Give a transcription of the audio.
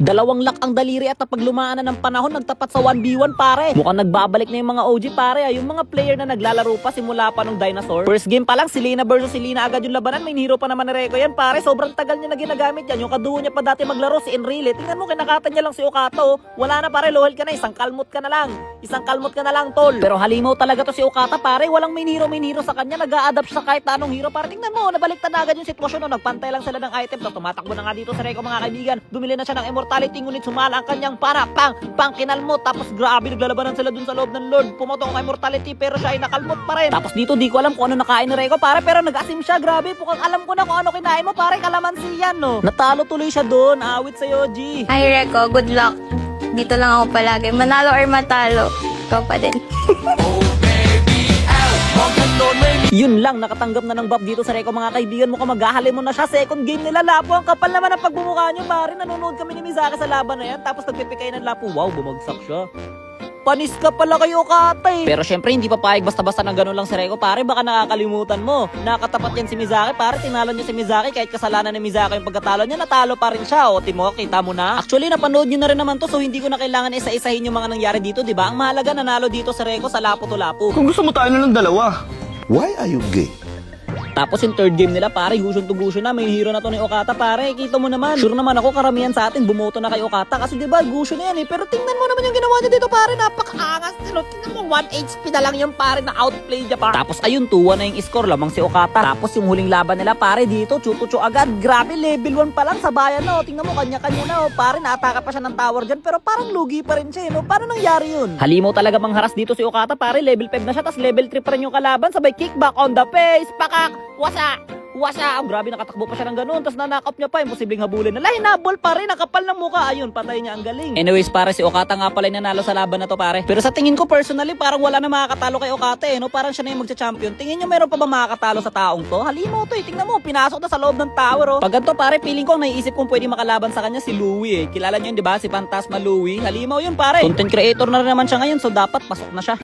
Dalawang lock ang daliri at napaglumaan na ng panahon, nagtapat sa 1v1 pare. Mukhang nagbabalik na yung mga OG pare, yung mga player na naglalaro pa simula pa nung dinosaur. First game pa lang, si Lina versus si Lina agad yung labanan, may hero pa naman ni Reiko yan pare. Sobrang tagal niya na ginagamit yan, yung kaduo niya pa dati maglaro si Enrile. Tingnan mo, kinakata niya lang si Okata. Wala na pare, lohel ka na, isang kalmot ka na lang. Isang kalmot ka na lang tol. Pero halimaw talaga to si Okata pare, walang main hero sa kanya, nag-a-adapt siya kahit anong hero pare. Tingnan mo, nabaliktad na agad yung sitwasyon, no? Nagpantay lang sila ng item, tumatakbo na nga dito sa Reiko mga kaibigan. Bumili na siya ng immortality, ngunit sumala ang kanyang para pang kinalmot. Tapos grabe, naglalabanan sila dun sa loob ng Lord. Pumotok ang immortality pero siya ay nakalmot pa rin. Tapos dito di ko alam kung ano nakain ni Reiko pare, pero nag-asim siya. Grabe, pukang alam ko na kung ano kinain mo pare, kalamansi yan no. Natalo tuloy siya doon, awit sa'yo G. Ay, Reko, good luck. Dito lang ako palagi. Manalo or matalo, ikaw pa din. Yun lang, nakatanggap na ng buff dito sa Reiko mga kaibigan. Mukhang maghahalin mo na siya. Second game nila, Lapu. Ang kapal naman ang pagbumukha nyo pare. Nanonood kami ni Mizaka sa laban na yan, tapos nagpipikay ng Lapu. Wow, bumagsak siya. Panis ka pala kayo Okata eh. Pero syempre hindi papayag basta-basta ng ganun lang si Reiko pare, baka nakakalimutan mo. Nakatapat yan si Mizaki pare, tinalo niya si Mizaki kahit kasalanan ni Mizaki yung pagkatalo niya, natalo pa rin siya. O Timo, kita mo na. Actually napanood niyo na rin naman to, so hindi ko na kailangan isa-isahin yung mga nangyari dito, 'di ba? Ang mahalaga nanalo dito sa Reiko sa Lapu to Lapu. Kung gusto mo tayo na ng dalawa. Why are you gay? Tapos yung third game nila pare, gusion to gusion na, may hero na to ni Okata pare. Kita mo naman, sure naman ako karamihan sa atin bumoto na kay Okata kasi 'di ba gusion na yan eh. Pero tingnan mo naman yung ginawa niya dito pare, napakaangas. Tingnan mo 1 HP na lang yung pare, na outplay niya pa. Tapos ayun, 2-1 na yung score, lamang si Okata. Tapos yung huling laban nila pare dito, chuto-chu agad. Grabe, level 1 pa lang sa bayan na. Tingnan mo, kanya-kanya na pare, naataka pa siya ng tower dyan, pero parang lugi pa rin siya no. Paano nangyari yun? Halimaw talaga mangharas dito si Okata pare, level 5 na siya, tapos level 3 pa rin yung kalaban. Sabay kickback on the face, pakak, wasa. Wasa! Oh, grabe, nakatakbo pa siya ng ganun. Tapos na-knock niya pa, imposibleng habulin. Nalay, nabol pa rin, nakapal ng mukha. Ayun, patay niya, ang galing. Anyways, pare, si Okata nga pala nanalo sa laban na to, pare. Pero sa tingin ko, personally, parang wala na makakatalo kay Okata, no? Parang siya na yung magcha-champion. Tingin niyo, meron pa ba makakatalo sa taong to? Halimaw to, eh. Tingnan mo, pinasok na sa loob ng tower, oh. Pag ganito, pare, feeling ko, naiisip kong pwede makalaban sa kanya si Louie, eh. Kilala niyo yun, di ba? Si Phantasma Louie. Halimaw yun, pare. Content creator na rin naman siya ngayon, so dapat pasok na siya.